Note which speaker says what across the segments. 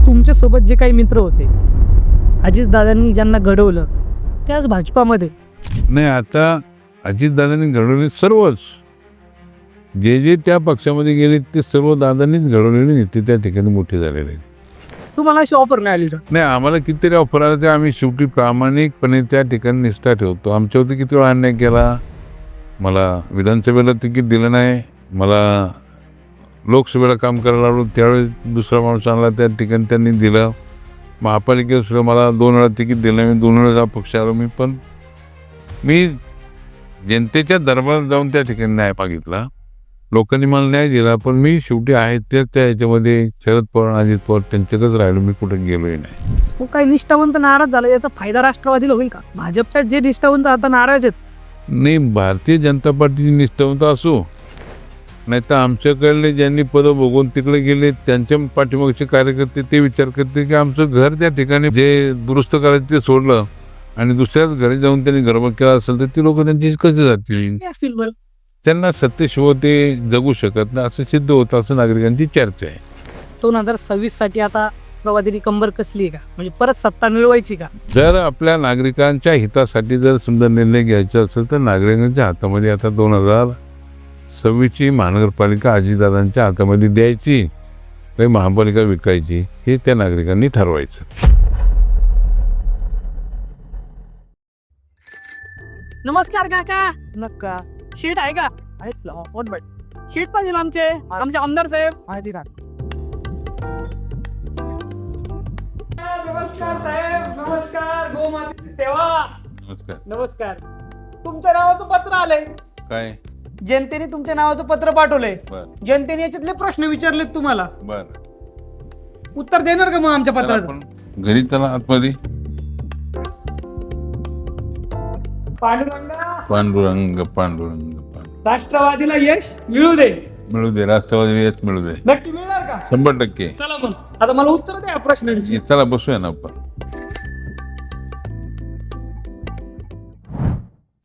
Speaker 1: तुमच्यासोबत जे काही मित्र होते, अजितदादांनी ज्यांना घडवलं, ते आज भाजपामध्ये.
Speaker 2: नाही, आता अजितदादांनी घडवले सर्वच, जे जे त्या पक्षामध्ये गेले ते सर्व दादांनीच घडवलेले नेते त्या ठिकाणी मोठे झालेले आहेत.
Speaker 1: तुम्हाला अशी ऑफर नाही आली का?
Speaker 2: नाही, आम्हाला कितीतरी ऑफर आले, ते आम्ही शेवटी प्रामाणिकपणे त्या ठिकाणी निष्ठा ठेवतो. आमच्यावरती किती वेळा अन्याय केला. मला विधानसभेला तिकीट दिलं नाही, मला लोकसभेला काम करायला लागलो त्यावेळेस दुसरा माणूस आणला, त्या ठिकाणी त्यांनी दिलं. महापालिकेत सुद्धा मला 2 वेळा तिकीट दिलं, मी 2 वेळा अपक्ष आलो. मी जनतेच्या दरबारात जाऊन त्या ठिकाणी न्याय मागितला. लोकांनी मला न्याय दिला, पण मी शेवटी आहे त्या ह्याच्यामध्ये शरद पवार, अजित पवार त्यांच्याकडेच राहिलो, मी कुठे गेलोही नाही.
Speaker 1: मग काही निष्ठावंत नाराज झाला, याचा फायदा राष्ट्रवादीला होईल का? भाजपच्या जे निष्ठावंत आता नाराज आहेत.
Speaker 2: नाही, भारतीय जनता पार्टीची निष्ठावंत असो, नाही तर आमच्याकडले ज्यांनी पदं बघून तिकडे गेले त्यांच्या पाठीमागचे कार्यकर्ते ते विचार करते की आमचं घर त्या ठिकाणी जे दुरुस्त करायचं ते सोडलं आणि दुसऱ्याच घरी जाऊन त्यांनी गडबड केला असेल तर ती लोक त्यांची कसे जातील?
Speaker 1: असतील बरं.
Speaker 2: त्यांना सत्तेशिवाय ते जगू शकत नाही असं सिद्ध होतं, असं नागरिकांची चर्चा आहे.
Speaker 1: 2026 साठी आता राष्ट्रवादीने कंबर कसली आहे का? म्हणजे परत सत्ता मिळवायची का?
Speaker 2: जर आपल्या नागरिकांच्या हितासाठी जर सुंदर निर्णय घ्यायचा असेल तर नागरिकांच्या हातामध्ये आता 2026ची महानगरपालिका अजितदादांच्या हातामध्ये द्यायची, काही महापालिका विकायची, हे त्या नागरिकांनी ठरवायचं.
Speaker 1: नमस्कार काका. नक्का शीट आहे का? शीट पाहिजे आमचे आमदार साहेब. माहिती का? नमस्कार साहेब, नमस्कार. गोमातेची सेवा.
Speaker 2: नमस्कार.
Speaker 1: नमस्कार. तुमच्या नावाचं पत्र आलंय.
Speaker 2: काय?
Speaker 1: जनतेने तुमच्या नावाचं पत्र पाठवलंय.
Speaker 2: बर
Speaker 1: जनतेने याच्यातले प्रश्न विचारलेत तुम्हाला.
Speaker 2: बर
Speaker 1: उत्तर देणार का मग आमच्या पत्राचं?
Speaker 2: आपण घरी चला आतमध्ये.
Speaker 1: पांडुरंगा,
Speaker 2: पांडुरंग पांडुरंग
Speaker 1: राष्ट्रवादीला यश मिळू दे.
Speaker 2: मिळू दे, राष्ट्रवादी येत मिळू दे,
Speaker 1: नक्की मिळणार का?
Speaker 2: 100%.
Speaker 1: चला मग आता मला उत्तर द्या प्रश्नांची.
Speaker 2: चला बसूया ना आपण.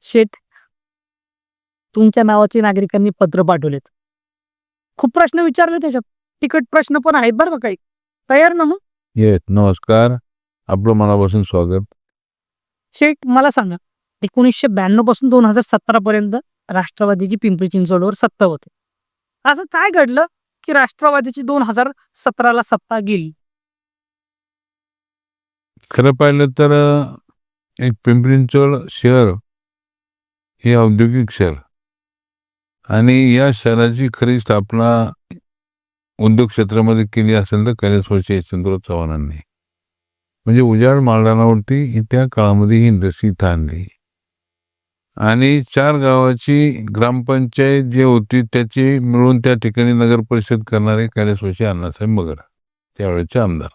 Speaker 1: शेठ, तुमच्या नावाचे नागरिकांनी पत्र पाठवलेत. खूप प्रश्न विचारले त्याच्यात. तिकट प्रश्न पण आहेत बरं का काही. तयार ना मग?
Speaker 2: येस, नमस्कार, आपलं मनापासून स्वागत.
Speaker 1: शेठ, मला सांगा, 1992 पासून 2017 पर्यंत राष्ट्रवादीची पिंपरी चिंचवडवर सत्ता होते. असं काय घडलं की राष्ट्रवादीची 2017ला सत्ता गेली?
Speaker 2: खरं पाहिलं तर एक पिंपरी चिंचवड शहर हे औद्योगिक शहर आणि या शहराची खरी स्थापना उद्योग क्षेत्रामध्ये केली असेल तर कैलासवासी यशवंतराव चव्हाणांनी. म्हणजे उजाड माळरानावरती त्या काळामध्ये ही इंडस्ट्री इथं आणली आणि 4 गावाची ग्रामपंचायत जे होती त्याची मिळून त्या ठिकाणी नगर परिषद करणारे कैलासवासी अण्णासाहेब मगर, त्यावेळेचे आमदार.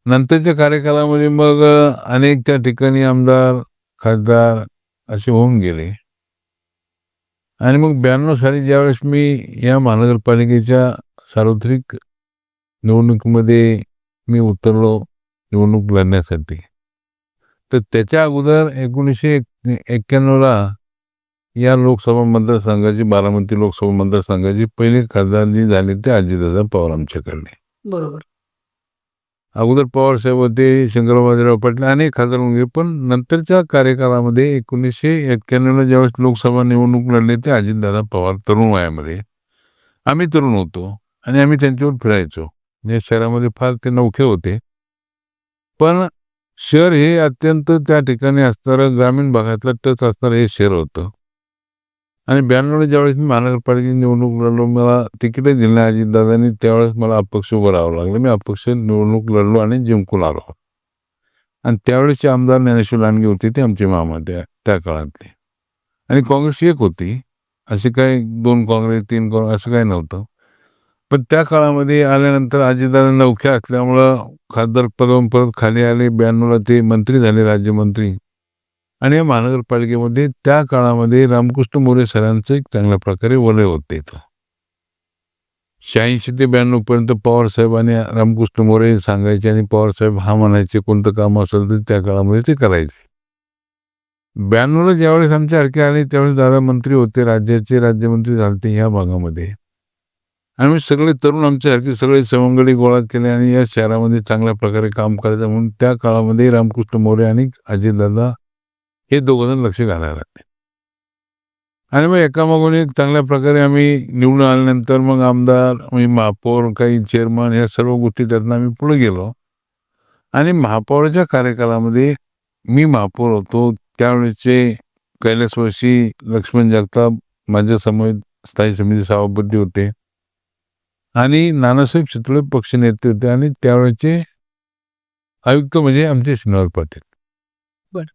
Speaker 2: नंतरच्या कार्यकालामध्ये मग अनेक त्या ठिकाणी आमदार, खासदार असे होऊन गेले आणि मग 92 साली ज्यावेळेस मी या महानगरपालिकेच्या सार्वत्रिक निवडणुकीमध्ये मी उतरलो निवडणूक लढण्यासाठी, तर त्याच्या अगोदर 1991ला या लोकसभा मतदारसंघाची, बारामती लोकसभा मतदारसंघाची पहिले खासदार जी झाले ते अजितदादा पवार आमच्याकडले.
Speaker 1: बरोबर.
Speaker 2: अगोदर पवार साहेब होते, शंकरराव पाटील, अनेक खासदार होऊन गेले. पण नंतरच्या कार्यकाळामध्ये 1991ला ज्यावेळेस लोकसभा निवडणूक लढले ते अजितदादा पवार तरुण वयामध्ये, आम्ही तरुण होतो आणि आम्ही त्यांच्यावर फिरायचो. या शहरामध्ये फार ते नवखे होते, पण शहर हे अत्यंत त्या ठिकाणी असणारं ग्रामीण भागातलं टच असणारं हे शहर होतं. आणि 92ला ज्यावेळेस मी महानगरपालिकेची निवडणूक लढलो, मला तिकीटही दिलं नाही अजितदादांनी, त्यावेळेस मला अपक्ष उभं राहावं लागलं. मी अपक्ष निवडणूक लढलो आणि जिंकून आलो. आणि त्यावेळेसचे आमदार ज्ञानेश्वर लांडगे होते, ते आमचे मामा त्या काळातले. आणि काँग्रेस एक होती, असे काही 2 काँग्रेस 3 काँग्रेस असं काही नव्हतं. पण त्या काळामध्ये आल्यानंतर अजितदादा नवखे असल्यामुळं खासदार पदावरून परत खाली आले. 92ला ते मंत्री झाले, राज्यमंत्री. आणि या महानगरपालिकेमध्ये त्या काळामध्ये रामकृष्ण मोरे सरांचं एक चांगल्या प्रकारे वलय होते. इथं 86 ते 92 पर्यंत पवार साहेब आणि रामकृष्ण मोरे सांगायचे आणि पवार साहेब हा म्हणायचे, कोणतं काम असेल तर त्या काळामध्ये ते करायचे. 92ला ज्यावेळेस आमच्या हरके आले त्यावेळेस दादा मंत्री होते, राज्याचे राज्यमंत्री झाले ह्या भागामध्ये. आणि मी सगळे तरुण आमच्यासारखे सगळे सवंगडी गोळा केले आणि या शहरामध्ये चांगल्या प्रकारे काम करायचं म्हणून त्या काळामध्ये रामकृष्ण मोरे आणि अजितदादा हे दोघंजण लक्ष घालायला लागले. आणि मग एकामागून एक चांगल्या प्रकारे आम्ही निवडून आल्यानंतर मग आमदार, महापौर, काही चेअरमन, ह्या सर्व गोष्टी त्यातनं आम्ही पुढे गेलो. आणि महापौराच्या कार्यकालामध्ये मी महापौर होतो. त्यावेळेचे कैलासवासी लक्ष्मण जगताप माझ्यासमोर स्थायी समिती सभापती होते आणि नानासाहेब चितळे पक्ष नेते होते आणि त्यावेळेचे आयुक्त म्हणजे आमचे शनिवार पाटील.
Speaker 1: बरं.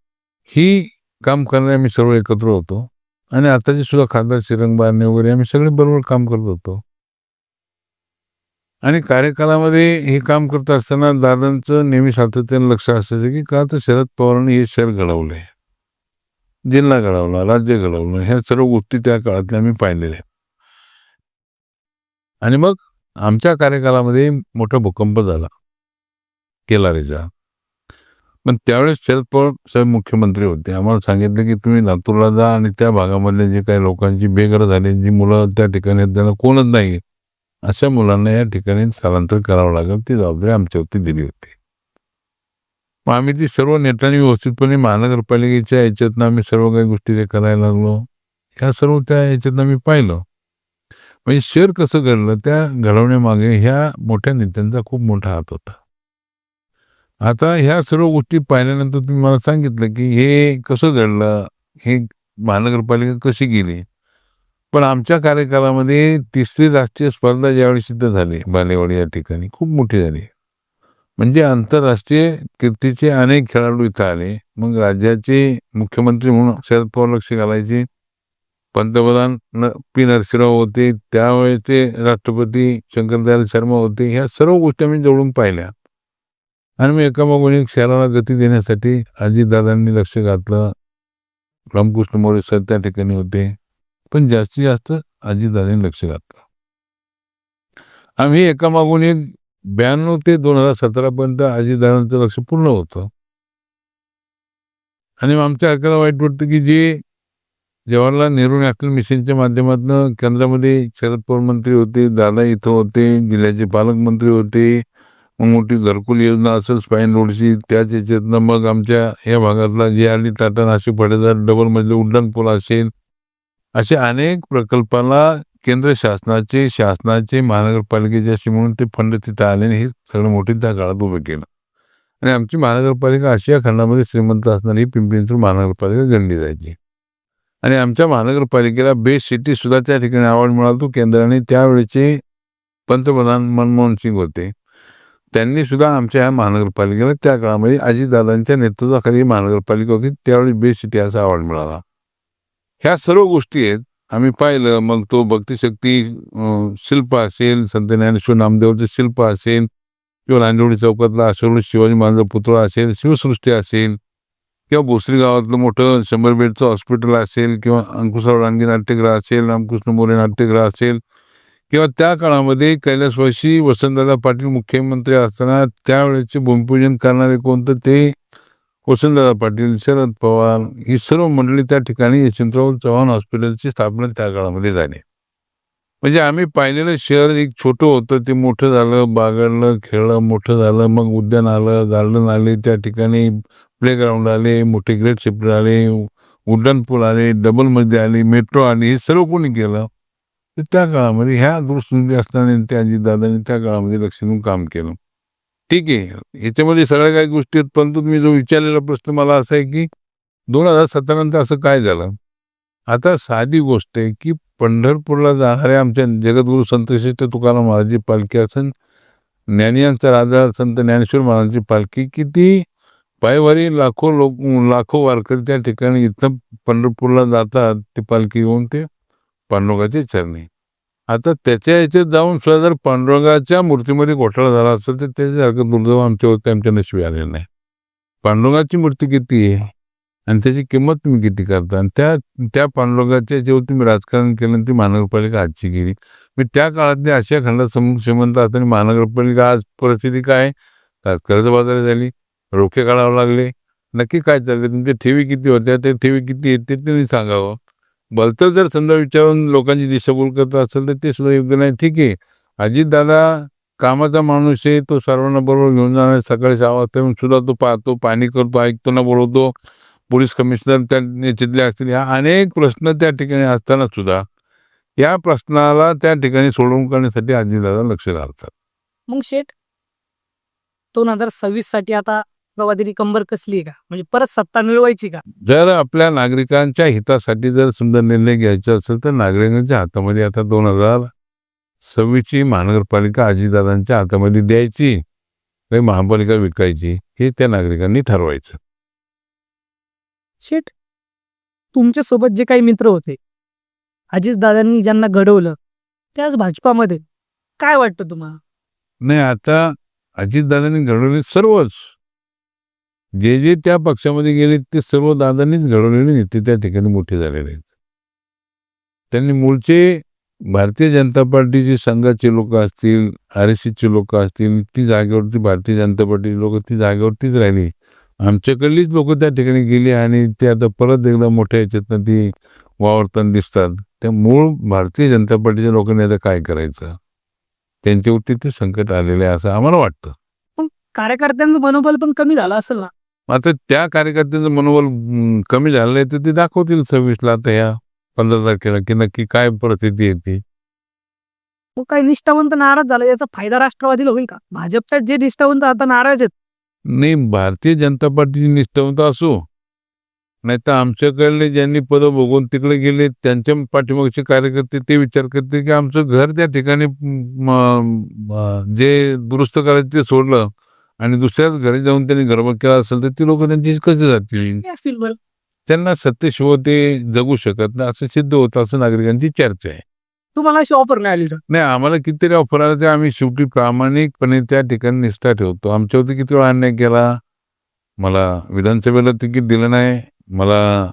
Speaker 2: ही काम करणारे आम्ही सर्व एकत्र होतो आणि आताचे सुद्धा खासदार श्रीरंग बारणे वगैरे आम्ही सगळे बरोबर काम करत होतो. आणि कार्यकालामध्ये हे काम करत असताना दादांचं नेहमी सातत्यानं लक्ष असायचं की का तर शरद पवारांनी हे शहर घडवलंय, जिल्हा घडवला, राज्य घडवलं, ह्या सर्व गोष्टी त्या काळातल्या आम्ही पाहिलेल्या. आणि मग आमच्या कार्यकालामध्ये मोठा भूकंप झाला केलारीचा. पण त्यावेळेस शरद पवार साहेब मुख्यमंत्री होते. आम्हाला सांगितलं की तुम्ही लातूरला जा आणि त्या भागामधल्या जे काही लोकांची बेघर झाली, जी मुलं त्या ठिकाणी त्यांना कोणच नाही, अशा मुलांना या ठिकाणी स्थलांतर करावं लागेल, ती जबाबदारी आमच्यावरती दिली होती. मग आम्ही ती सर्व नेटाने व्यवस्थितपणे महानगरपालिकेच्या याच्यातनं आम्ही सर्व काही गोष्टी ते करायला लागलो. ह्या सर्व त्या याच्यातनं आम्ही पाहिलं. म्हणजे शहर कसं घडलं, त्या घडवण्यामागे ह्या मोठ्या नेत्यांचा खूप मोठा हात होता. आता ह्या सर्व गोष्टी पाहिल्यानंतर तुम्ही मला सांगितलं की हे कसं घडलं, हे महानगरपालिका कशी गेली. पण आमच्या कार्यकालामध्ये 3री राष्ट्रीय स्पर्धा ज्यावेळी सिद्ध झाली बालेवाडी या ठिकाणी, खूप मोठी झाली. म्हणजे आंतरराष्ट्रीय कीर्तीचे अनेक खेळाडू इथं आले. मग राज्याचे मुख्यमंत्री म्हणून शरद पवार लक्ष घालायचे, पंतप्रधान पी नरसिंहराव होते, त्यावेळेचे राष्ट्रपती शंकरदयाळ शर्मा होते. ह्या सर्व गोष्टी आम्ही जवळून पाहिल्या. आणि मग एकामागून एक शहराला गती देण्यासाठी अजितदादांनी लक्ष घातलं. रामकृष्ण मोरे सर त्या ठिकाणी होते, पण जास्तीत जास्त अजितदादांनी लक्ष घातलं. आम्ही एकामागून एक 92 ते 2017 पर्यंत अजितदादांचं लक्ष पूर्ण होतं. आणि आमच्या ऐकायला वाईट वाटतं की जे जवाहरलाल नेहरू नॅशनल मिशनच्या माध्यमातून केंद्रामध्ये शरद पवार मंत्री होते, दादा इथं होते, जिल्ह्याचे पालकमंत्री होते, मग मोठी घरकुल योजना असेल स्पाईन रोडची, त्याच याच्यातनं मग आमच्या या भागातला JRD टाटा नाशिक फडेदार डबल मजली उड्डाणपूल असेल, असे अनेक प्रकल्पाला केंद्र शासनाचे महानगरपालिकेचे असे म्हणून ते फंड तिथं आले आणि हे सगळं मोठी त्या काळात उभं केलं. आणि आमची महानगरपालिका आशिया खंडामध्ये श्रीमंत असणारी पिंपरी चिंचवड महानगरपालिका गणली जायची. आणि आमच्या महानगरपालिकेला बेस्ट सिटी सुद्धा त्या ठिकाणी अवॉर्ड मिळाला. तो केंद्राने त्यावेळेचे पंतप्रधान मनमोहन सिंग होते, त्यांनी सुद्धा आमच्या ह्या महानगरपालिकेला त्या काळामध्ये अजितदादांच्या नेतृत्वाखाली महानगरपालिका होती, त्यावेळी बेस्ट सिटी असा अवॉर्ड मिळाला. ह्या सर्व गोष्टी आहेत आम्ही पाहिलं. मग तो भक्तिशक्ती शिल्प असेल, संत ज्ञानेश्वर नामदेवचं शिल्प असेल, किंवा रांजवडी चौकातला अशोक शिवाजी महाराजांचा पुतळा असेल, शिवसृष्टी असेल, किंवा भोसरी गावातलं मोठं 100 बेडचं हॉस्पिटल असेल, किंवा अंकुशराव रानगे नाट्यगृह असेल, रामकृष्ण मोरे नाट्यगृह असेल, किंवा त्या काळामध्ये कैलासवासी वसंतदादा पाटील मुख्यमंत्री असताना त्यावेळेचे भूमिपूजन करणारे कोणतं ते वसंतदादा पाटील, शरद पवार, ही सर्व मंडळी त्या ठिकाणी यशवंतराव चव्हाण हॉस्पिटलची स्थापना त्या काळामध्ये झाली. म्हणजे आम्ही पाहिलेलं शहर एक छोटं होतं, ते मोठं झालं, बागडलं, खेळलं, मोठं झालं. मग उद्यान आलं, गार्डन आले, त्या ठिकाणी प्लेग्राऊंड आले, मोठे ग्रेट शिफ्ट आले, उड्डाणपूल आले, डबल मजली आली, मेट्रो आली. हे सर्व कोणी केलं तर त्या काळामध्ये ह्या दूरसंधी असताना त्या अजितदादांनी त्या काळामध्ये लक्ष देऊन काम केलं. ठीक आहे, याच्यामध्ये सगळ्या काही गोष्टी आहेत, परंतु तुम्ही जो विचारलेला प्रश्न मला असा आहे की 2017 नंतर असं काय झालं. आता साधी गोष्ट आहे की पंढरपूरला जाणाऱ्या आमच्या जगद्गुरू संतश्रेष्ठ तुकाराम महाराजांची पालखी असेल, ज्ञानियांचा राजा संत ज्ञानेश्वर महाराजांची पालखी, किती पायवारी लाखो वारकरी त्या ठिकाणी इथं पंढरपूरला जातात, ते पालखी घेऊन ते पांडुरंगाचे चरणी. आता त्याच्या याच्यात जाऊन सुद्धा जर पांडुरंगाच्या मूर्तीमध्ये घोटाळा झाला असेल तर त्याच्यासारखं दुर्दैव आमच्या नशिबी आलेलं नाही. पांडुरंगाची मूर्ती किती आहे आणि त्याची किंमत तुम्ही किती करता, आणि त्या पांडुरंगाच्या जेव्हा तुम्ही राजकारण केलं ती महानगरपालिका आजची गेली. मी त्या काळातली आशिया खंडात श्रीमंत असताना महानगरपालिका आज परिस्थिती काय, कर्जबाजारी झाली, रोखे काढावे लागले. नक्की काय चालले, तुमच्या ठेवी किती होत्या, ते ठेवी किती आहेत ते तुम्ही सांगावं. भलतं जर समजा विचारून लोकांची दिशाभूल करत असेल तर ते सुद्धा योग्य नाही. ठीक आहे, अजितदादा कामाचा माणूस आहे, तो सर्वांना बरोबर घेऊन जाणार. सकाळी 6 वाजता येऊन सुद्धा तो पाहतो, पाणी करतो, ऐकतो ना, बोलवतो. पोलीस कमिशनर त्या याच्यातले असतील. ह्या अनेक प्रश्न त्या ठिकाणी असताना सुद्धा या प्रश्नाला त्या ठिकाणी सोडवून काढण्यासाठी अजितदादा लक्ष घालतात.
Speaker 1: मग शेठ 2026 साठी आता राष्ट्रवादीने कंबर कसली आहे का? म्हणजे परत सत्ता मिळवायची का?
Speaker 2: जर आपल्या नागरिकांच्या हितासाठी जर समजा निर्णय घ्यायचा असेल तर नागरिकांच्या हातामध्ये आता 2026ची महानगरपालिका अजितदादांच्या हातामध्ये द्यायची काही महापालिका विकायची हे त्या नागरिकांनी ठरवायचं.
Speaker 1: शेठ तुमच्यासोबत जे काही मित्र होते, अजितदादांनी ज्यांना घडवलं त्याच भाजपामध्ये, काय वाटतं तुम्हाला?
Speaker 2: नाही, आता अजितदादांनी घडवले सर्वच जे जे त्या पक्षामध्ये गेले ते सर्व दादांनीच घडवलेले नेते त्या ठिकाणी मोठे झालेले आहेत. त्यांनी मूळचे भारतीय जनता पार्टीचे संघाचे लोक असतील, RSSचे लोक असतील, ती जागेवरती भारतीय जनता पार्टीचे लोक ती जागेवरतीच राहिली. आमच्याकडलीच लोक त्या ठिकाणी गेली आणि ते आता परत एकदा मोठ्या याच्यातनं ती वावरताना दिसतात. त्या मूळ भारतीय जनता पार्टीच्या लोकांनी आता काय करायचं, त्यांच्यावरती ते संकट आलेले आहे असं आम्हाला वाटतं.
Speaker 1: पण कार्यकर्त्यांचं मनोबल पण कमी झालं असेल ना?
Speaker 2: आता त्या कार्यकर्त्यांचं मनोबल कमी झालं आहे तर ते दाखवतील 26ला आता ह्या 15 तारखेला की नक्की काय परिस्थिती येते.
Speaker 1: मग काही निष्ठावंत नाराज झाला, याचा फायदा राष्ट्रवादीला होईल का? भाजपच्या जे निष्ठावंत आता नाराज आहेत.
Speaker 2: नाही, भारतीय जनता पार्टीची निष्ठावंत असो नाही तर आमच्याकडले ज्यांनी पदं भोगून तिकडे गेले त्यांच्या पाठीमागचे कार्यकर्ते ते विचार करते की आमचं घर त्या ठिकाणी जे दुरुस्त करायचं ते सोडलं आणि दुसऱ्याच घरी जाऊन त्यांनी गडबड केला असेल तर ती लोक त्यांची कसे जातील?
Speaker 1: हे असतील बरं.
Speaker 2: त्यांना सत्तेशिवाय ते जगू शकत नाही असं सिद्ध होतं असं नागरिकांची चर्चा आहे.
Speaker 1: तुम्हाला अशी ऑफर नाही आली का?
Speaker 2: नाही, आम्हाला कितीतरी ऑफर आले ते आम्ही शेवटी प्रामाणिकपणे त्या ठिकाणी निष्ठा ठेवतो. आमच्यावरती किती वेळा अन्याय केला. मला विधानसभेला तिकीट दिलं नाही, मला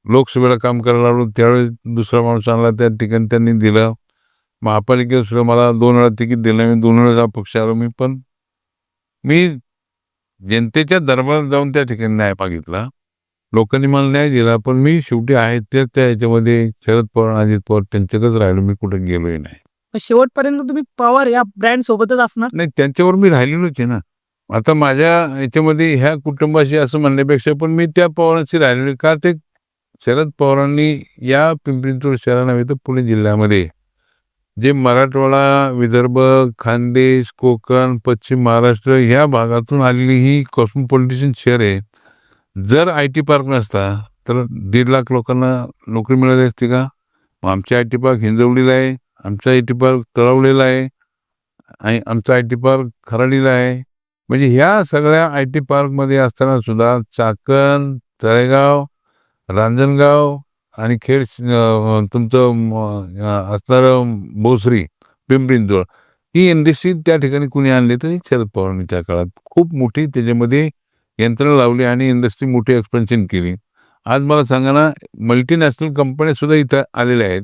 Speaker 2: लोकसभेला काम करायला लागलो त्यावेळेस दुसरा माणूस आणला त्या ठिकाणी त्यांनी दिलं. महापालिकेत सुद्धा मला 2 वेळा तिकीट दिलं, मी 2 वेळा अपक्ष आलो. मी जनतेच्या दरबारात जाऊन त्या ठिकाणी न्याय मागितला. लोकांनी मला न्याय दिला, पण मी शेवटी आहे ते त्या ह्याच्यामध्ये शरद पवार, अजित पवार त्यांच्याकडेच राहिलो, मी कुठे गेलोही नाही.
Speaker 1: मग शेवटपर्यंत तुम्ही पवार या ब्रँड सोबतच असणार?
Speaker 2: नाही, त्यांच्यावर मी राहिलेलोच आहे ना. आता माझ्या ह्याच्यामध्ये ह्या कुटुंबाशी असं म्हणण्यापेक्षा पण मी त्या पवारांशी राहिलेलो का ते शरद पवारांनी या पिंपरी चिंचवड शहरा नव्हे तर पुणे जिल्ह्यामध्ये जे मराठवाडा, विदर्भ, खानदेश, कोकण, पश्चिम महाराष्ट्र ह्या भागातून आलेली ही कॉस्मोपॉलिटिशियन शहर आहे. जर IT पार्क नसता तर 1.5 लाख लोकांना नोकरी मिळाली असती का? आमचा IT पार्क हिंजवडीला आहे, आमचा IT पार्क तळवलेला आहे आणि आमचा IT पार्क खराडीला आहे. म्हणजे ह्या सगळ्या IT पार्कमध्ये असताना सुद्धा चाकण, तळेगाव, रांजणगाव आणि खेड तुमचं असणारं भोसरी, पिंपरी चिंचवड ही इंडस्ट्री त्या ठिकाणी कुणी आणली तर शरद पवारांनी त्या काळात खूप मोठी त्याच्यामध्ये यंत्रणा लावली आणि इंडस्ट्री मोठी एक्सपेन्शन केली. आज मला सांगा ना, मल्टीनॅशनल कंपन्या सुद्धा इथं आलेल्या आहेत.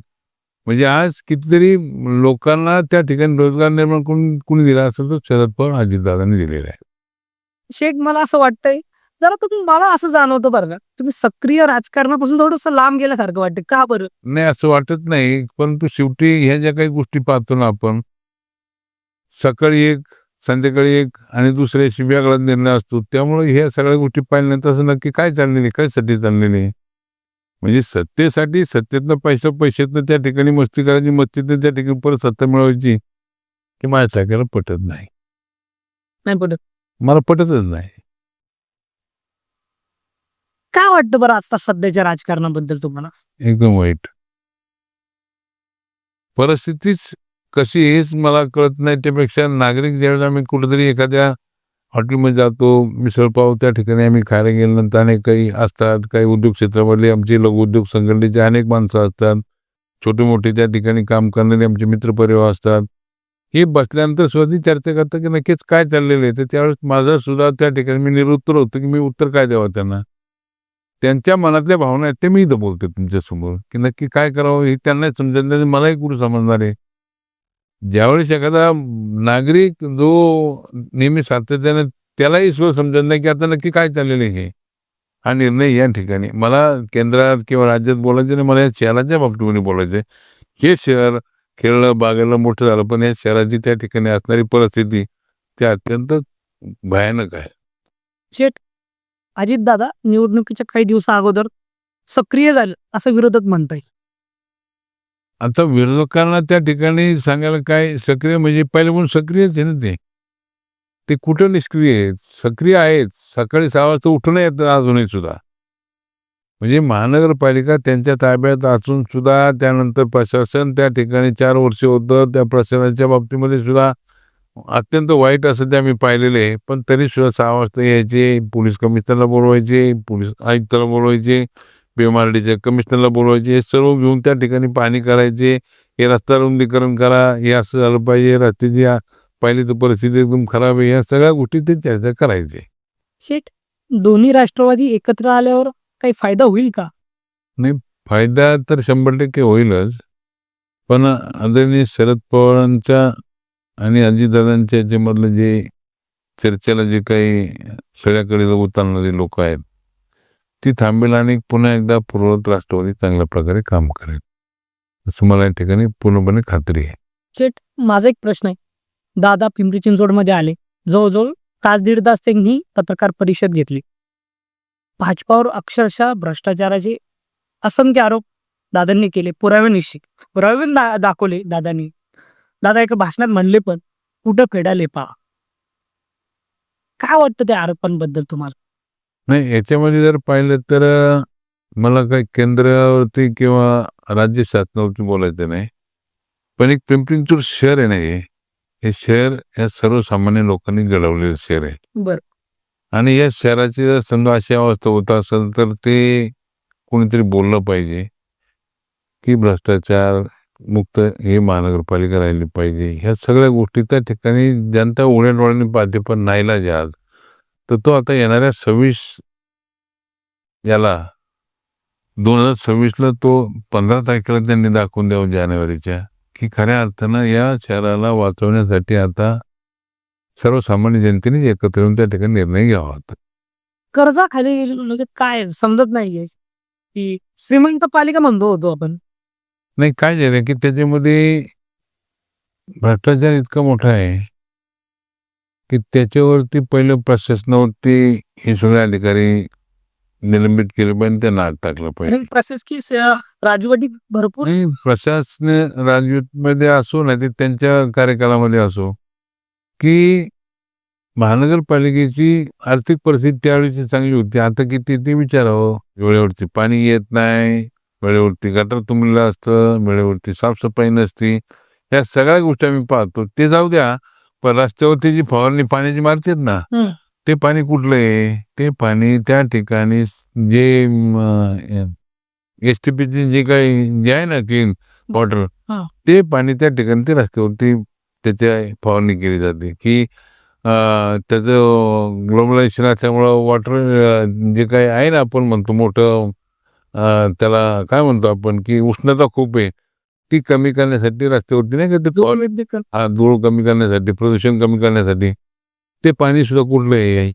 Speaker 2: म्हणजे आज कितीतरी लोकांना त्या ठिकाणी रोजगार निर्माण करून कुणी दिला असेल तर शरद पवार अजितदादांनी दिलेला आहे.
Speaker 1: शेख मला असं वाटतंय जरा तुम्ही, मला असं जाणवतं बरं का, तुम्ही सक्रिय राजकारणापासून थोडंसं लांब गेल्यासारखं वाटतं. का बरं?
Speaker 2: नाही, असं वाटत नाही, परंतु शेवटी ह्या ज्या काही गोष्टी पाहतो ना आपण, सकाळी एक, संध्याकाळी एक आणि दुसऱ्याशी वेगळा निर्णय असतो. त्यामुळे ह्या सगळ्या गोष्टी पाहिल्यानंतर असं नक्की काय चाललेली, कशासाठी चाललेली, म्हणजे सत्तेसाठी, सत्तेतनं पैशातनं त्या ठिकाणी मस्ती करायची, मस्तीतनं त्या ठिकाणी परत सत्ता मिळवायची, की माझ्या सगळ्याला पटत नाही.
Speaker 1: नाही पटत.
Speaker 2: मला पटतच नाही.
Speaker 1: काय वाटतं बरं आता सध्याच्या राजकारणाबद्दल तुम्हाला?
Speaker 2: एकदम वाईट परिस्थितीच कशी हेच मला कळत नाही. त्यापेक्षा नागरिक ज्यावेळेस आम्ही कुठेतरी एखाद्या हॉटेलमध्ये जातो, मिसळपाव त्या ठिकाणी आम्ही खायला गेल्यानंतर अनेक काही असतात, काही उद्योग क्षेत्रामधले आमचे लघुउद्योग संघटनेचे अनेक माणसं असतात, छोटे मोठे त्या ठिकाणी काम करणारे आमचे मित्रपरिवार असतात. हे बसल्यानंतर सुद्धा चर्चा करतात की नक्कीच काय चाललेलं आहे. तर त्यावेळेस माझं सुद्धा त्या ठिकाणी मी निरुत्तर होतो की मी उत्तर काय द्यावं त्यांना. त्यांच्या मनातल्या भावना आहेत ते मी इथं बोलतो तुमच्यासमोर की नक्की काय करावं हे त्यांना समजत नाही, मलाही कुठं समजणार आहे. ज्यावेळेस एखादा नागरिक जो नेहमी सातत्याने त्यालाही सुद्धा समजत नाही की आता नक्की काय चाललेलं आहे हे हा निर्णय या ठिकाणी मला केंद्रात किंवा राज्यात बोलायचं नाही, मला या शहराच्या बाबतीमध्ये बोलायचं आहे. हे शहर खेळलं बागडलं मोठं झालं, पण या शहराची त्या ठिकाणी असणारी परिस्थिती ती अत्यंत भयानक आहे.
Speaker 1: शेठ, अजितदादा निवडणुकीच्या काही दिवसा अगोदर सक्रिय झाले असं विरोधक म्हणताय.
Speaker 2: आता विरोधकांना त्या ठिकाणी सांगायला काय, सक्रिय म्हणजे पहिले पण सक्रियच आहे ना ते कुठं निष्क्रिय आहेत, सक्रिय आहेत. सकाळी 6 वाजता उठून येतं अजूनही सुद्धा. म्हणजे महानगरपालिका त्यांच्या ताब्यात असून सुद्धा त्यानंतर प्रशासन त्या ठिकाणी 4 वर्ष होतं, त्या प्रशासनाच्या बाबतीमध्ये सुद्धा अत्यंत वाईट असं ते आम्ही पाहिलेलं आहे. पण तरी सुद्धा 6 वाजता यायचे, पोलीस कमिशनरला बोलवायचे, पोलीस आयुक्ताला बोलवायचे, बीएमआरडीच्या कमिशनरला बोलवायचे, हे सर्व घेऊन त्या ठिकाणी पाहणी करायचे. हे रस्ता रुंदीकरण करा, हे असं झालं पाहिजे, रस्त्याची पहिली तर परिस्थिती एकदम खराब आहे, या सगळ्या गोष्टी ते चर्चा करायचे.
Speaker 1: शेठ, दोन्ही राष्ट्रवादी एकत्र आल्यावर काही फायदा होईल का?
Speaker 2: नाही, फायदा तर 100% होईलच. पण आदरणीय शरद पवारांच्या आणि अजितदादांच्या याच्यामधलं जे चर्चेला जे काही सगळ्याकडे उतरणारे लोक आहेत, ती थांबेल आणि पुन्हा एकदा पूर्ववत राष्ट्रवादी चांगल्या प्रकारे काम करेल, असं मला या ठिकाणी पूर्णपणे खात्री आहे.
Speaker 1: शेठ, माझा एक प्रश्न आहे. दादा पिंपरी चिंचवडमध्ये आले, जवळजवळ तास दीड तास त्यांनी पत्रकार परिषद घेतली. भाजपावर अक्षरशः भ्रष्टाचाराचे असंख्य आरोप दादांनी केले, पुराव्यानिशी पुरावे पण दाखवले दादांनी. दादा एका भाषणात म्हणले पण, कुठं फेडाले पहा. काय वाटतं त्या आरोपांबद्दल तुम्हाला?
Speaker 2: नाही, याच्यामध्ये जर पाहिलं तर मला काही केंद्रावरती किंवा राज्य शासनावरती बोलायचं नाही, पण एक पिंपरी चिंचवड शहर आहे ना, हे शहर या सर्वसामान्य लोकांनी घडवलेलं शहर आहे.
Speaker 1: बरं.
Speaker 2: आणि या शहराची जर समजा अशी अवस्था होत असेल तर ते कोणीतरी बोललं पाहिजे की भ्रष्टाचार मुक्त ही महानगरपालिका राहिली पाहिजे. ह्या सगळ्या गोष्टी त्या ठिकाणी जनता उघड्या डोळ्यांनी पाहते, पण नाईलाज आज तर तो आता येणाऱ्या 26 याला 2026ला तो 15 तारखेला त्यांनी दाखवून द्यावं जानेवारीच्या, की खऱ्या अर्थानं या शहराला वाचवण्यासाठी आता सर्वसामान्य जनतेने एकत्र येऊन त्या ठिकाणी निर्णय घ्यावा.
Speaker 1: कर्जाखाली म्हणजे काय समजत नाहीये, की श्रीमंत पालिका म्हणतो होतो आपण.
Speaker 2: नाही, काय झालं की त्याच्यामध्ये भ्रष्टाचार इतका मोठा आहे की त्याच्यावरती पहिलं प्रशासनावरती हे सगळे अधिकारी निलंबित केले पाहिजे, त्यांना आत टाकलं पाहिजे.
Speaker 1: प्रशासकीय राजवटी भरपूर.
Speaker 2: नाही, प्रशासन राजवटीमध्ये असो नाही ते त्यांच्या कार्यकालामध्ये असो, की महानगरपालिकेची आर्थिक परिस्थिती त्यावेळेची चांगली होती. आता किती ते विचारावं. वेळेवरती पाणी येत नाही, वेळेवरती गटर तुंबलेलं असतं, वेळेवरती साफसफाई नसती. या सगळ्या गोष्टी आम्ही पाहतो. ते जाऊ द्या, पण रस्त्यावरती जी फवारणी पाण्याची मारतात ना, ते पाणी कुठलं आहे? ते पाणी त्या ठिकाणी जे STPची जे काही जे आहे ना क्लीन वॉटर, ते पाणी त्या ठिकाणी ते रस्त्यावरती त्याच्या फवारणी केली जाते, की त्याचं ग्लोबलायझेशन असल्यामुळं वॉटर जे काही आहे ना, आपण म्हणतो मोठं त्याला काय म्हणतो आपण, की उष्णता खूप आहे, ती कमी करण्यासाठी रस्त्यावरती नाही का ते धूळ कमी करण्यासाठी, प्रदूषण कमी करण्यासाठी ते पाणी सुद्धा कुठलं आहे,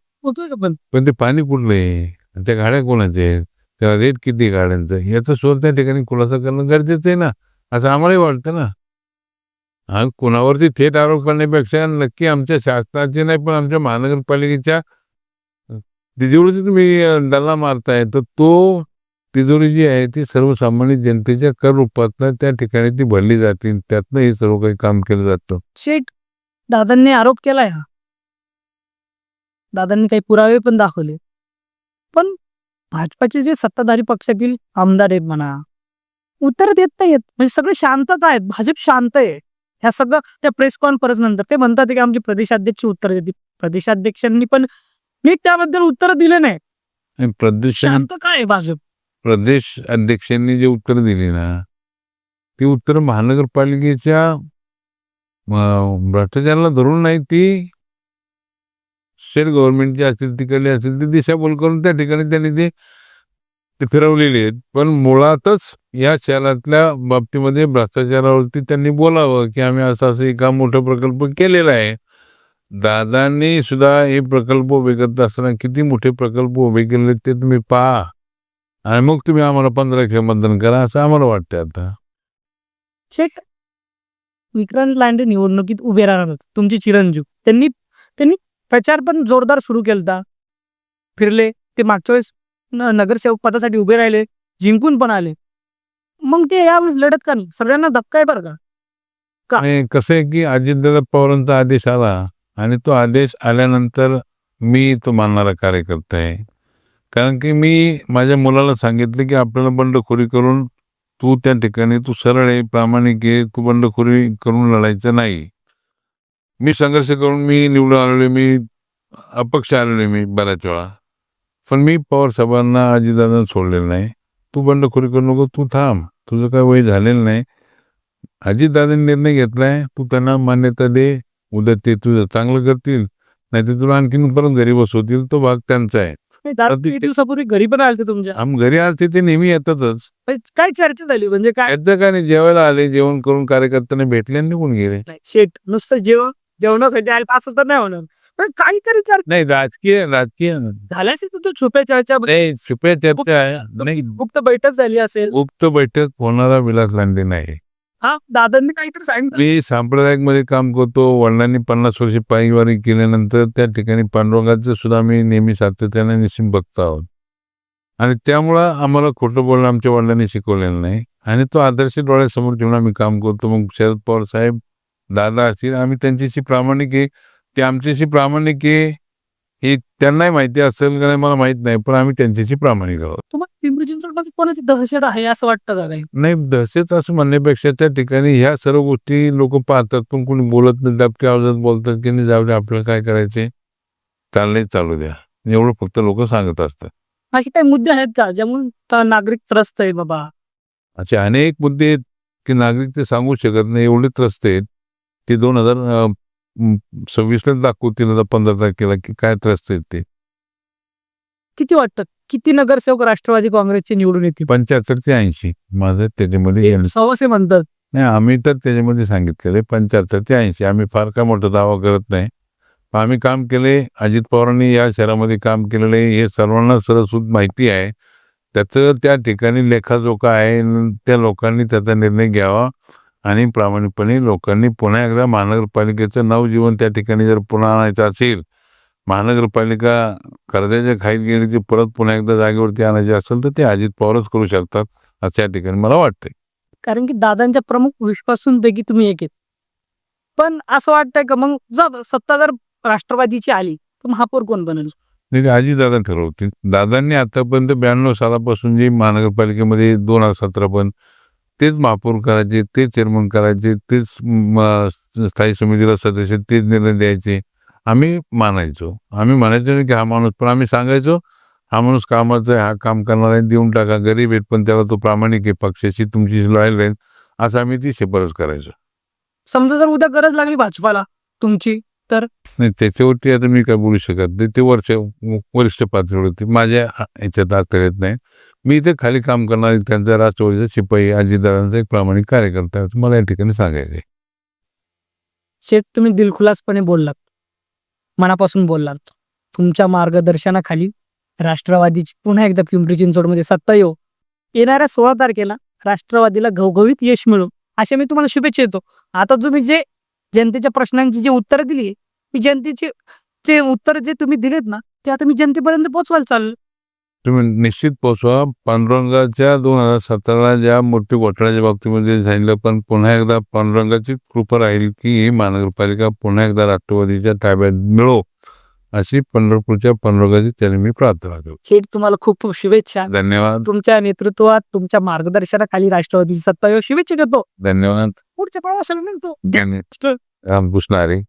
Speaker 2: पण ते पाणी कुठलं आहे, त्या गाड्या कोणाच्या आहेत, त्याला रेट किती गाड्यांचं, याचा शोध त्या ठिकाणी खुलासा करणं गरजेचं आहे ना, असं आम्हालाही वाटतं ना. हा, कोणावरती थेट आरोप करण्यापेक्षा नक्की आमच्या शासनाचे नाही, पण आमच्या महानगरपालिकेच्या तिजोरीची तुम्ही डल्ला मारताय, तर तो तिजोरी जी आहे ती सर्वसामान्य जनतेच्या कर रूपातनं त्या ठिकाणी ती भरली जाते, त्यातनं हे सर्व काही काम केलं जातं.
Speaker 1: शेठ, दादांनी आरोप केलाय हा. दादांनी काही पुरावे पण दाखवले, पण भाजपाचे जे सत्ताधारी पक्षातील आमदार आहेत म्हणा, उत्तर देत नाहीत. म्हणजे सगळे शांतता आहेत, भाजप शांत आहे. ह्या सगळं त्या प्रेस कॉन्फरन्स नंतर ते म्हणतात की आमचे प्रदेशाध्यक्ष उत्तर देतील. प्रदेशाध्यक्षांनी पण नीट त्याबद्दल उत्तर दिले नाही. शांत काय आहे भाजप?
Speaker 2: प्रदेश अध्यक्षांनी जे उत्तर दिली ना, ती उत्तर महानगरपालिकेच्या भ्रष्टाचाराला धरून नाही, ती स्टेट गव्हर्नमेंटची असतील तिकडले असतील ती दिशाभूल करून त्या ठिकाणी त्यांनी ते फिरवलेले आहेत. पण मुळातच या शहरातल्या बाबतीमध्ये भ्रष्टाचारावरती त्यांनी बोलावं, की आम्ही असं असं एक मोठा प्रकल्प केलेला आहे, दादांनी सुद्धा हे प्रकल्प उभे करत असताना किती मोठे प्रकल्प उभे केले ते तुम्ही पहा आणि मग तुम्ही आम्हाला 15 मतदान करा असं आम्हाला वाटतं आता.
Speaker 1: शेठ विक्रांत लांडे निवडणुकीत उभे राहणार होते, तुमचे चिरंजीव. त्यांनी त्यांनी प्रचार पण जोरदार सुरू केलता, फिरले. ते मागच्या वेळेस नगरसेवक पदासाठी उभे राहिले, जिंकून पण आले. मग ते यावेळेस लढत का नाही? सगळ्यांना धक्का आहे बरं का.
Speaker 2: आणि कसं आहे की अजितदादा पवारांचा आदेश आला आणि तो आदेश आल्यानंतर मी तो मानणारा कार्यकर्ता आहे. कारण की मी माझ्या मुलाला सांगितलं की आपल्याला बंडखोरी करून तू त्या ठिकाणी तू सरळ आहे, प्रामाणिक आहे, तू बंडखोरी करून लढायचं नाही. मी संघर्ष करून मी निवडून आलेलो, मी अपक्ष आलेलो मी बऱ्याच वेळा, पण मी पवार साहेबांना अजितदादांना सोडलेलं नाही. तू बंडखोरी करू नको, तू थांब, तुझं काय वय झालेलं नाही. अजितदादांनी निर्णय घेतलाय, तू त्यांना मान्यता दे. उद्या ते तुझं चांगलं करतील, नाही तर तुला आणखीन परत घरी बसवतील. तो भाग त्यांचा आहे.
Speaker 1: किती दिवसापूर्वी घरी पण आले तुमच्या?
Speaker 2: घरी आलते ते नेहमी येतातच.
Speaker 1: काय चर्चा झाली म्हणजे काय?
Speaker 2: याचं काय नाही, जेवायला आले, जेवण करून कार्यकर्त्यांना भेटले आणि निघून गेले.
Speaker 1: शेठ नुसतं जेवणासाठी आले असं तर नाही होणार, पण काहीतरी चर्चा
Speaker 2: नाही, राजकीय
Speaker 1: झाल्यास तुमच्या छुप्या चर्चा
Speaker 2: नाही, छुप्या चर्चा आहे. नाही,
Speaker 1: गुप्त बैठक झाली असेल.
Speaker 2: गुप्त बैठक होणारा विलास लांडे नाही.
Speaker 1: हा, दादांनी काहीतरी सांगितलं.
Speaker 2: मी सांप्रदायिक मध्ये काम करतो. वडिलांनी 50 वर्षे पायवारी केल्यानंतर त्या ठिकाणी पांडुरंगाचं सुद्धा मी नेहमी सातत्याने निश्चित बघत आहोत आणि त्यामुळं आम्हाला खोटं बोलणं आमच्या वडिलांनी शिकवलेलं नाही आणि तो आदर्श डोळ्यासमोर ठेवून आम्ही काम करतो. मग शरद पवार साहेब, दादा असतील, आम्ही त्यांच्याशी प्रामाणिक आहे, ते आमच्याशी प्रामाणिक आहे हे त्यांनाही माहिती असेल का नाही मला माहित नाही, पण आम्ही त्यांच्याशी प्रामाणिक आहोत.
Speaker 1: तुम्हाला पिंपरी चिंचवडमध्ये कोणाची दहशत आहे असं वाटतं का काही?
Speaker 2: नाही, दहशत असं म्हणण्यापेक्षा त्या ठिकाणी ह्या सर्व गोष्टी लोक पाहतात, पण कोणी बोलत नाही, दबक्या आवाजात बोलतात की नाही, जाऊ द्या, आपल्याला काय करायचे, चाललंय चालू द्या, एवढं फक्त लोक सांगत असतात.
Speaker 1: असे काही मुद्दे आहेत का ज्यामुळे नागरिक त्रस्त आहे बाबा?
Speaker 2: असे अनेक मुद्दे आहेत की नागरिक ते सांगू शकत नाही, एवढे त्रस्त आहेत. ते 2026 दाखवतील आता 15 तारखेला की काय त्रस्त आहेत ते.
Speaker 1: किती वाटतं, किती नगरसेवक राष्ट्रवादी काँग्रेसचे निवडून येतील?
Speaker 2: 75 ते 80 माझं त्याच्यामध्ये
Speaker 1: सव्वाशे म्हणतात.
Speaker 2: नाही, आम्ही तर त्याच्यामध्ये सांगितलेले 75 ते 80. आम्ही फार काय मोठा दावा करत नाही, आम्ही काम केले. अजित पवारांनी या शहरामध्ये काम केलेलं आहे हे सर्वांना सरसूट माहिती आहे. त्याचं त्या ठिकाणी लेखाजोखा आहे. त्या लोकांनी त्याचा निर्णय घ्यावा आणि प्रामाणिकपणे लोकांनी पुन्हा एकदा महानगरपालिकेचं नवजीवन त्या ठिकाणी जर पुन्हा आणायचं असेल, महानगरपालिका कर्जाच्या खाईत गेली ती परत पुन्हा एकदा जागेवरती आणायची असेल तर ते अजित पवारच करू शकतात असं या ठिकाणी मला वाटतंय.
Speaker 1: कारण की दादांच्या प्रमुख विश्वासूंपैकी तुम्ही एक आहेत. पण असं वाटतंय का मग जर सत्ता जर राष्ट्रवादीची आली तर महापौर कोण बनेल?
Speaker 2: नाही, अजितदादा ठरवतील. दादांनी आतापर्यंत 92 सालापासून जे महानगरपालिकेमध्ये 2017 पण तेच महापौर करायचे, तेच चेअरमन करायचे, तेच स्थायी समितीला सदस्य, तेच निर्णय द्यायचे. आम्ही म्हणायचो नाही की हा माणूस, पण आम्ही सांगायचो हा माणूस कामाचा आहे, हा काम करणार आहे, देऊन टाका. गरीब आहेत पण त्याला तो प्रामाणिक आहे, पक्षाशी तुमची लॉयल राहील, असं आम्ही ती शिफारस करायचो.
Speaker 1: समजा जर उद्या गरज लागली भाजपाला तुमची तर?
Speaker 2: नाही, त्याच्यावरती आता मी काय बोलू शकत नाही. ते वरिष्ठ पातळीवरती माझ्या ह्याच्यात आता येत नाही. मी इथे खाली काम करणारी त्यांचा राष्ट्रवादीचा शिपाई अजितदादांचा एक प्रामाणिक कार्यकर्ता आहे, मला या ठिकाणी सांगायचं आहे.
Speaker 1: शेठ, तुम्ही दिलखुलासपणे बोललात, मनापासून बोललात. तुमच्या मार्गदर्शनाखाली राष्ट्रवादीची पुन्हा एकदा पिंपरी चिंचवडमध्ये सत्ता येणाऱ्या 16 तारखेला राष्ट्रवादीला घवघवीत यश मिळो असे मी तुम्हाला शुभेच्छा देतो. आता तुम्ही जे जनतेच्या प्रश्नांची जी उत्तरं दिली, मी जनतेचे उत्तर जे तुम्ही दिलेत ना ते आता मी जनतेपर्यंत पोहोचवायला चाललो.
Speaker 2: तुम्ही निश्चित पोचवा. पांडुरंगाच्या 2017 ज्या मोठी घोटाळ्याच्या बाबतीमध्ये सांगितलं, पण पुन्हा एकदा पांडुरंगाची कृपा राहील की ही महानगरपालिका पुन्हा एकदा राष्ट्रवादीच्या ताब्यात मिळो अशी पंढरपूरच्या पांडुरंगाची त्याने मी प्रार्थना करतो.
Speaker 1: शेठ, तुम्हाला खूप खूप शुभेच्छा.
Speaker 2: धन्यवाद.
Speaker 1: तुमच्या नेतृत्वात, तुमच्या मार्गदर्शनाखाली राष्ट्रवादीची सत्ता शुभेच्छा देतो.
Speaker 2: धन्यवाद.
Speaker 1: पुढच्या प्रवासाला निघतो.
Speaker 2: रामकृष्ण हरी.